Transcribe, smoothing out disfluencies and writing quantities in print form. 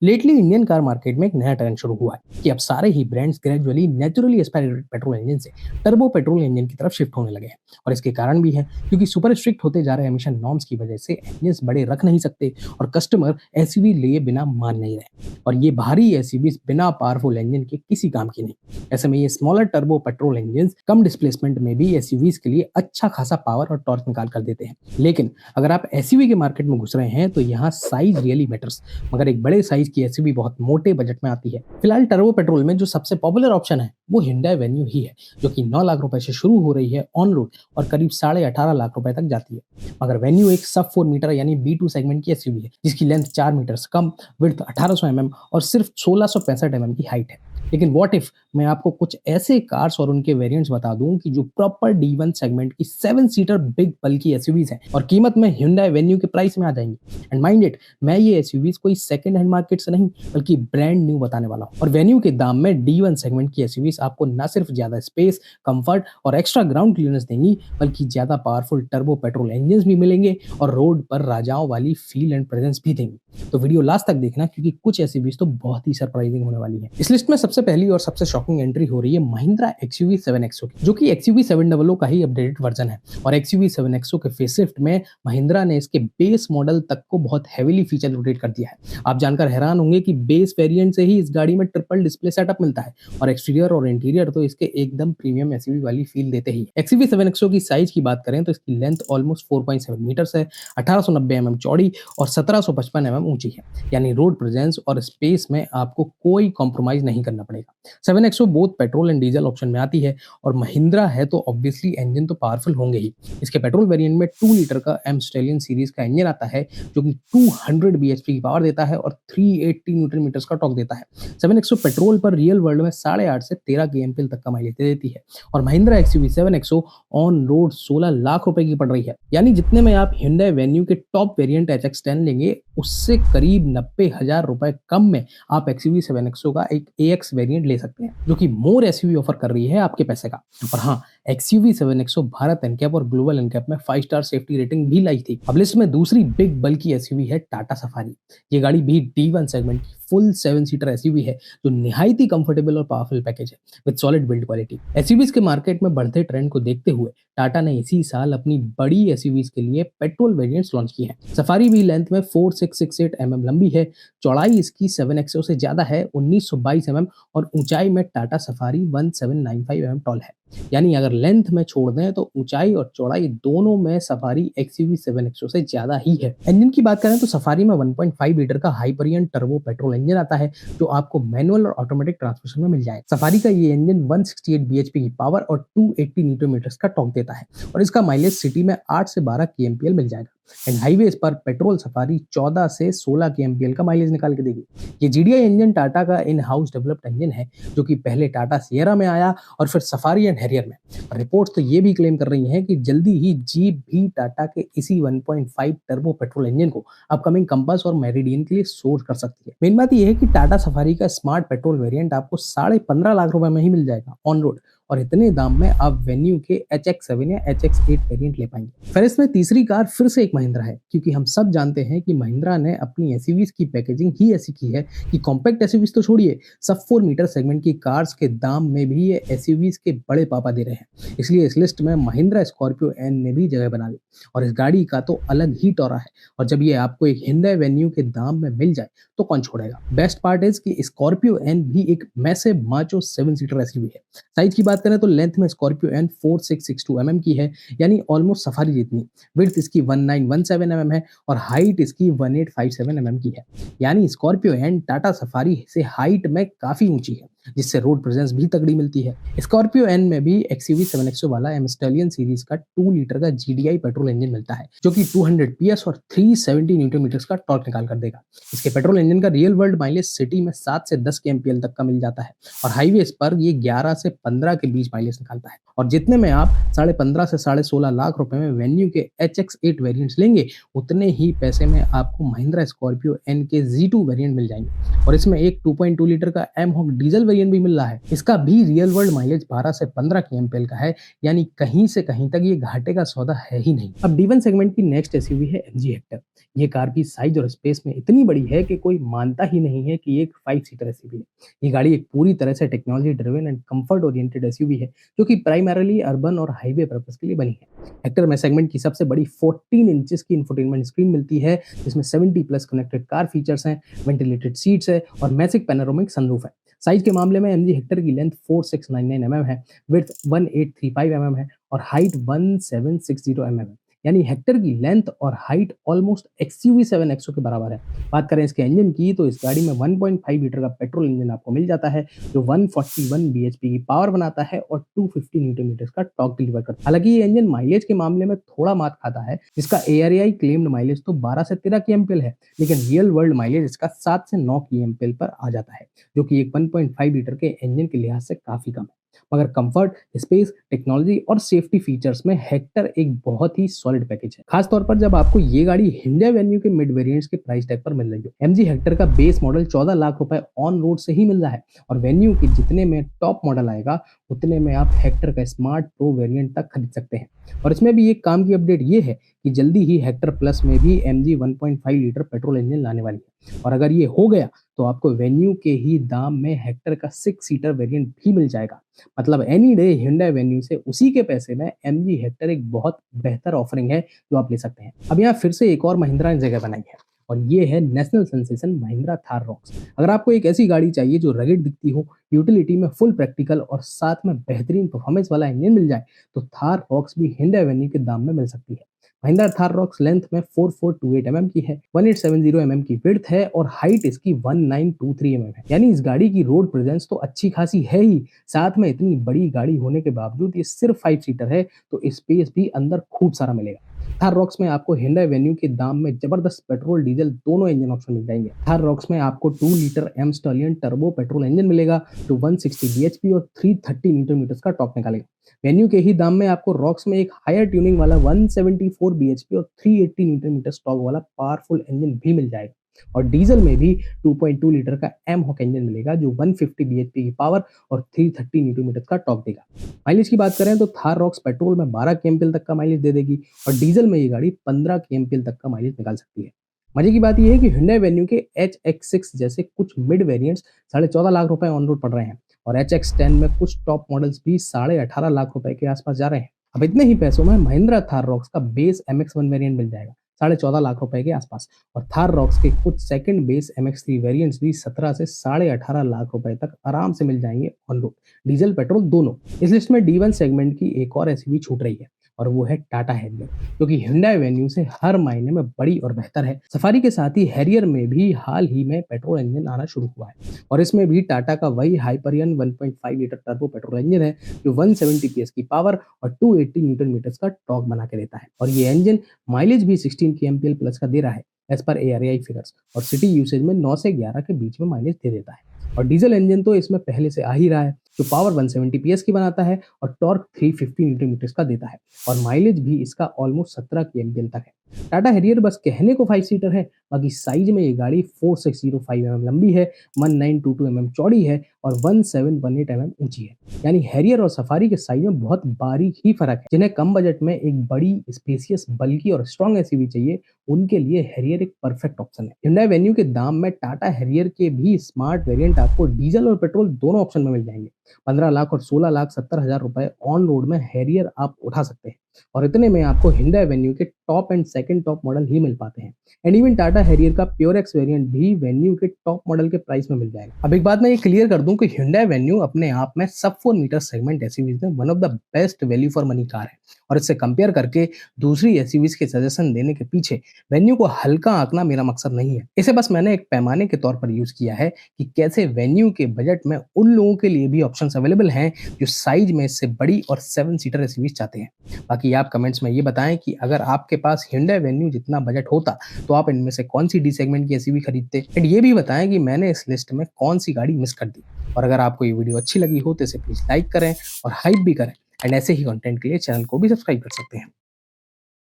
Lately Indian car market में एक नया ट्रेंड शुरू हुआ है कि अब सारे ही brands gradually naturally aspirated petrol engine से टर्बो पेट्रोल इंजन की तरफ शिफ्ट होने लगे हैं। और इसके कारण भी है क्योंकि सुपर स्ट्रिक्ट होते जा रहे एमिशन नॉर्म्स की वजह से इंजन्स बड़े रख नहीं सकते और कस्टमर एसयूवी लिए बिना मान नहीं रहे। और ये भारी एसयूवी बिना पावरफुल इंजन के किसी काम की नहीं। ऐसे में ये स्मॉलर टर्बो पेट्रोल इंजन कम डिस्प्लेसमेंट में भी एसयूवीज के लिए अच्छा खासा पावर और टॉर्क निकाल कर देते हैं। लेकिन अगर आप एसयूवी के मार्केट में घुस रहे हैं तो यहाँ साइज रियली मैटर्स। मगर एक बड़े साइज की एसयूवी बहुत मोटे बजट में आती है। फिलहाल टर्बो पेट्रोल में जो सबसे पॉपुलर ऑप्शन है वो हिंडई वेन्यू ही है, जो कि 9 लाख रुपए से शुरू हो रही है ऑन रोड और करीब 18.5 लाख रुपए तक जाती है। मगर वेन्यू एक सब 4 मीटर यानी B2 सेगमेंट की एसयूवी है, जिसकी लेंथ 4 मीटर से कम, विड्थ 1800 mm और सिर्फ 1665 mm की हाइट है। लेकिन व्हाट इफ मैं आपको कुछ ऐसे कार्स और उनके वेरिएंट्स बता दूं कि जो प्रॉपर D1 सेगमेंट की 7 सीटर बिग बल्की एसयूवीज हैं और कीमत में Hyundai वेन्यू के प्राइस में आ जाएंगी। एंड माइंड इट, मैं ये एसयूवीज कोई सेकंड हैंड मार्केट से नहीं बल्कि ब्रांड न्यू बताने वाला हूं। और वेन्यू के दाम में D1 सेगमेंट की एसयूवीज आपको न सिर्फ ज्यादा स्पेस, कंफर्ट और एक्स्ट्रा ग्राउंड क्लियरेंस देंगी, बल्कि ज्यादा पावरफुल टर्बो पेट्रोल इंजन भी मिलेंगे और रोड पर राजाओं वाली फील एंड प्रेजेंस भी देंगी। तो वीडियो लास्ट तक देखना, क्योंकि कुछ एसयूवीज तो बहुत ही सरप्राइजिंग होने वाली है। इस लिस्ट में सबसे पहली और सबसे शॉकिंग एंट्री हो रही है महिंद्रा XUV 7XO की, जो कि XUV 700 का ही अपडेटेड वर्जन है। और XUV 7XO के फेसलिफ्ट में महिंद्रा ने इसके बेस मॉडल तक को बहुत हेवीली फीचर रोटेट कर दिया है। आप जानकर हैरान होंगे कि बेस वेरिएंट से ही इस गाड़ी में ट्रिपल डिस्प्ले सेटअप मिलता है और एक्सटीरियर और इंटीरियर तो इसके एकदम प्रीमियम एसयूवी वाली फील देते ही। XUV 7XO की साइज की बात करें तो इसकी लेंथ ऑलमोस्ट 4.7 मीटर्स है, 1890 mm चौड़ी और 1755 mm ऊंची है। यानी रोड प्रेजेंस और स्पेस में आपको कोई कॉम्प्रोमाइज नहीं करना पड़ेगा। 7XO both petrol and diesel option में आती है और महिंद्रा है तो ऑब्वियसली इंजन तो पावरफुल होंगे ही। इसके पेट्रोल वेरिएंट में 2 लीटर का एम स्टेलियन सीरीज का इंजन आता है, जो कि 200 bhp की पावर देता है और 380 न्यूटन मीटर्स का टॉर्क देता है। 7XO पेट्रोल पर रियल वर्ल्ड में 8.5 से 13 kmpl तक का माइलेज देती है और Mahindra XUV 7XO on road 16 lakh रुपए की पड़ रही है। यानी जितने में आप Hyundai वेन्यू के टॉप वेरिएंट HX10 लेंगे, उससे करीब 90,000 रुपए कम में आप XUV 7XO का एक AX वेरिएंट ले सकते हैं, जो कि मोर एसयूवी ऑफर कर रही है आपके पैसे का। और हाँ, XUV 7XO भारत एनकैप और ग्लोबल एनकैप में 5 स्टार सेफ्टी रेटिंग भी लाई थी। अब लिस्ट में दूसरी बिग बल्की एसयूवी है टाटा सफारी। ये गाड़ी भी D1 सेगमेंट की फुल 7 सीटर एसयूवी है, जो निहायत ही कंफर्टेबल और पावरफुल पैकेज है with solid build quality. SUVs के मार्केट में बढ़ते ट्रेंड को देखते हुए टाटा ने इसी साल अपनी बड़ी एसयूवीज के लिए पेट्रोल वेरिएंट्स लॉन्च किए हैं। सफारी भी लेंथ में 4668 mm लंबी है, चौड़ाई इसकी 7XO से ज्यादा है 1922 mm और ऊंचाई में टाटा सफारी 1795 mm टॉल है। यानी अगर लेंथ में छोड़ दें तो ऊंचाई और चौड़ाई दोनों में सफारी XUV 7XO से ज्यादा ही है। इंजन की बात करें तो सफारी में 1.5 लीटर का हाइपरियन टर्बो पेट्रोल इंजन आता है, जो आपको मैनुअल और ऑटोमेटिक ट्रांसमिशन में मिल जाएगा। सफारी का ये इंजन 168 bhp की पावर और 280 न्यूटन मीटर्स का टॉर्क देता है और इसका माइलेज सिटी में 8 से 12 kmpl मिल जाएगा। एंड हाईवेज पर पेट्रोल सफारी 14 से 16 kmpl का माइलेज निकाल के देगी। ये GDI इंजन टाटा का इन हाउस डेवलप्ड इंजन है, जो कि पहले टाटा सियरा में आया और फिर सफारी एंड हैरियर में। रिपोर्ट्स तो ये भी क्लेम कर रही हैं कि जल्दी ही जीप भी टाटा के इसी 1.5 टर्बो पेट्रोल इंजन को अपकमिंग कंपास और मेरिडियन के लिए सोर्स कर सकती है। मेन बात यह है कि टाटा सफारी का स्मार्ट पेट्रोल वेरिएंट आपको 15.5 लाख रुपए में ही मिल जाएगा ऑन रोड, और इतने दाम में आप वेन्यू के HX7 या HX8 वेरिएंट ले पाएंगे। फिर इसमें तीसरी कार फिर से एक महिंद्रा है, क्योंकि हम सब जानते हैं कि महिंद्रा ने अपनी एसयूवीज की पैकेजिंग ही ऐसी की है कि कॉम्पैक्ट एसयूवीज तो छोड़िए, सब 4 मीटर सेगमेंट की कार्स के दाम में भी ये एसयूवीज के बड़े पापा दे रहे हैं। इसलिए इस लिस्ट में महिंद्रा स्कॉर्पियो एन ने भी जगह बना ली और इस गाड़ी का तो अलग ही टोरा है। और जब ये आपको एक Hyundai वेन्यू के दाम में मिल जाए तो कौन छोड़ेगा। बेस्ट पार्ट इज कि स्कॉर्पियो एन भी एक मैसिव माचो 7 सीटर एसयूवी है। साइज की बात करें तो लेंथ में स्कॉर्पियो एन 4662 mm की है, यानी ऑलमोस्ट सफारी जितनी। विड्थ इसकी 1917 mm है और हाइट इसकी 1857 mm की है। यानी स्कॉर्पियो एन टाटा सफारी से हाइट में काफी ऊंची है, जिससे रोड प्रेजेंस भी तगड़ी मिलती है। स्कॉर्पियो एन में भी XUV 7XO वाला एम स्टेलियन सीरीज का 2 लीटर का GDI पेट्रोल इंजन मिलता है, जो कि 200 PS और 370 न्यूटन मीटर्स का टॉर्क निकाल कर देगा। इसके पेट्रोल इंजन का रियल वर्ल्ड माइलेज सिटी में 7 से 10 kmpl तक का मिल जाता है और हाईवेज पर ये 11 से 15 के बीच माइलेज निकालता है। और जितने में आप 15.5 से 16.5 लाख रुपए में वेन्यू के HX8 वेरिएंट्स लेंगे, उतने ही पैसे में आपको महिंद्रा स्कॉर्पियो एन के Z2 वेरिएंट मिल जाएंगे और इसमें एक 2.2 लीटर का एम हॉक डीजल वेरिएंट भी मिल रहा है। इसका भी रियल वर्ल्ड माइलेज 12 से 15 केएमपीएल का है, यानी कहीं से कहीं तक ये घाटे का सौदा है ही नहीं। अब D1 सेगमेंट की नेक्स्ट एसयूवी है MG हेक्टर। ये कार भी साइज और स्पेस में इतनी बड़ी है कि कोई मानता ही नहीं है कि ये एक 5 सीटर एसयूवी है। ये गाड़ी एक पूरी तरह से technology driven and comfort oriented SUV है, जो कि प्राइमरली अर्बन और हाईवे पर्पस के लिए बनी है। हेक्टर में सेगमेंट की सबसे बड़ी 14 इंचेस की इंफोटेनमेंट स्क्रीन मिलती है, जिसमें 70 प्लस कनेक्टेड कार फीचर्स हैं, वेंटिलेटेड सीट्स है और मैसिव पैनोरामिक सनरूफ है। साइज के मामले में एमजी हेक्टर की लेंथ 4699 है, विड्थ 1835 है और हाइट 1760 है। यानी हेक्टर की लेंथ और हाइट ऑलमोस्ट एक्सयूवी 7XO के बराबर है। बात करें इसके इंजन की, तो इस गाड़ी में 1.5 लीटर का पेट्रोल इंजन आपको मिल जाता है, जो 141 बीएचपी की पावर बनाता है और 250 न्यूटन मीटर का टॉर्क डिलीवर करता है। हालांकि ये इंजन माइलेज के मामले में थोड़ा मात खाता है। इसका ARAI क्लेम्ड माइलेज तो 12 से 13 केएमपीएल है, लेकिन रियल वर्ल्ड माइलेज इसका 7 से 9 केएमपीएल पर आ जाता है, जो कि एक 1.5 लीटर के इंजन के लिहाज से काफी कम है। मगर कंफर्ट, स्पेस, टेक्नोलॉजी और सेफ्टी फीचर्स में हेक्टर एक बहुत ही सॉलिड पैकेज है। खास तौर पर जब आपको ये गाड़ी Hyundai Venue के मिड वेरिएंट्स के प्राइस टैग पर मिल रही है। एमजी हेक्टर का बेस मॉडल 14 लाख रुपए ऑन रोड से ही मिल रहा है और वेन्यू के जितने में टॉप मॉडल आएगा, उतने में आप हेक्टर का स्मार्ट प्रो वेरिएंट तक खरीद सकते हैं। और इसमें भी एक काम की अपडेट ये है कि जल्दी ही हेक्टर प्लस में भी एमजी 1.5 लीटर पेट्रोल इंजन लाने वाली है। और अगर ये हो गया तो आपको वेन्यू के ही दाम में हेक्टर का 6 सीटर वेरिएंट भी मिल जाएगा। मतलब एनी डे Hyundai Venue से उसी के पैसे में एमजी हेक्टर एक बहुत बेहतर ऑफरिंग है जो आप ले सकते हैं। अब यहाँ फिर से एक और महिंद्रा ने जगह बनाई है और ये है national sensation Mahindra Thar rocks. अगर आपको एक ऐसी गाड़ी चाहिए जो रगेड दिखती हो, यूटिलिटी में फुल प्रैक्टिकल और साथ में बेहतरीन परफॉर्मेंस वाला इंजन मिल जाए, तो थार रॉक्स भी Hyundai Venue के दाम में मिल सकती है। महिंद्रा थार रॉक्स लेंथ में 4428 mm की है, 1870 mm की विड्थ है और हाइट इसकी 1923 mm है। यानी इस गाड़ी की रोड प्रेजेंस तो अच्छी खासी है ही, साथ में इतनी बड़ी गाड़ी होने के बावजूद ये सिर्फ 5 सीटर है, तो स्पेस भी अंदर खूब सारा मिलेगा। थार रॉक्स में आपको Hyundai Venue के दाम में जबरदस्त पेट्रोल डीजल दोनों इंजन ऑप्शन मिल जाएंगे। थार रॉक्स में आपको 2 litre M Stallion turbo petrol engine मिलेगा, जो 160 bhp और 330 न्यूटन मीटर का टॉर्क निकालेगा। वेन्यू के ही दाम में आपको रॉक्स में एक हायर ट्यूनिंग वाला 174 bhp और 380 न्यूटन मीटर टॉर्क वाला पावरफुल इंजन भी मिल जाएगा। और डीजल में भी 2.2 लीटर का एम हॉक इंजन मिलेगा, जो 150 bhp की पावर और 330 न्यूटन मीटर का टॉर्क देगा। माइलेज की बात करें तो थार रॉक्स पेट्रोल में 12 केएमपीएल तक का माइलेज दे देगी और डीजल में ये गाड़ी 15 केएमपीएल तक का माइलेज निकाल सकती है। मजे की बात यह है कि Hyundai Venue के HX6 जैसे कुछ मिड वेरिएंट्स 14.5 लाख रुपए ऑन रोड पड़ रहे हैं और HX10 में कुछ टॉप मॉडल्स भी 18.5 लाख रुपए के आसपास जा रहे हैं। अब इतने ही पैसों में महिंद्रा थार रॉक्स का बेस MX1 वेरिएंट मिल जाएगा 14.5 लाख रुपए के आसपास, और थार रॉक्स के कुछ सेकंड बेस MX3 वेरिएंट्स भी 17 से 18.5 लाख रुपए तक आराम से मिल जाएंगे ऑन रोड, डीजल पेट्रोल दोनों। इस लिस्ट में D1 सेगमेंट की एक और एसयूवी छूट रही है और वो है टाटा हैरियर, जो कि Hyundai Venue से हर मायने में बड़ी और बेहतर है। सफारी के साथ ही हैरियर में भी हाल ही में पेट्रोल इंजन आना शुरू हुआ है और इसमें भी टाटा का वही Hyperion 1.5 litre turbo petrol engine है, जो 170 PS की पावर और 280 न्यूटन मीटर का टॉर्क बना के देता है। और ये इंजन माइलेज भी 16 केएमपीएल प्लस का दे रहा है एज पर ARAI फिगर्स, और सिटी यूसेज में 9 से 11 के बीच में माइलेज दे देता है। और डीजल इंजन तो इसमें पहले से आ ही रहा है, जो पावर 170 PS की बनाता है और टॉर्क 350 न्यूटन मीटर का देता है, और माइलेज भी इसका ऑलमोस्ट 17 केएमपीएल तक है। टाटा हैरियर बस कहने को 5 सीटर है, बाकी साइज में ये गाड़ी 4605 mm लंबी है, 1922 mm चौड़ी है और 1718 mm ऊंची है। यानी हैरियर और सफारी के साइज में बहुत बारीक ही फर्क है। जिन्हें कम बजट में एक बड़ी स्पेसियस बल्कि और स्ट्रॉन्ग एसयूवी चाहिए, उनके लिए हैरियर एक परफेक्ट ऑप्शन है। Hyundai Venue के दाम में टाटा हैरियर के भी स्मार्ट वेरिएंट आपको डीजल और पेट्रोल दोनों ऑप्शन में मिल जाएंगे। 15 लाख और 16,70,000 रुपए ऑन रोड में हैरियर आप उठा सकते हैं, और इतने में आपको Hyundai Venue के top end second top model ही मिल पाते हैं। एंड इवन टाटा हैरियर का प्योर एक्स वेरिएंट भी Venue के टॉप मॉडल के प्राइस में मिल जाएगा। अब एक बात मैं ये क्लियर कर दूं कि Hyundai Venue अपने आप में सब 4 मीटर सेगमेंट एसयूवीज में one of the best value for money car है, और इससे कंपेयर करके दूसरी एसयूवीज के सजेशन देने के पीछे Venue को हल्का आंकना मेरा मकसद नहीं है। इसे बस मैंने एक पैमाने के तौर पर यूज किया है कि कैसे Venue के बजट में उन लोगों के लिए भी ऑप्शंस अवेलेबल हैं जो साइज में इससे बड़ी और 7 सीटर एसयूवीज चाहते हैं। बाकी आप कमेंट्स में ये बताएं कि अगर आपके पास Hyundai Venue जितना बजट होता तो आप इनमें से कौन सी डी सेगमेंट की एसयूवी खरीदते, एंड ये भी बताएं कि मैंने इस लिस्ट में कौन सी गाड़ी मिस कर दी। और अगर आपको ये वीडियो अच्छी लगी हो तो इसे प्लीज लाइक करें और हाइप भी करें, एंड ऐसे ही कंटेंट के लिए चैनल को भी सब्सक्राइब कर सकते हैं।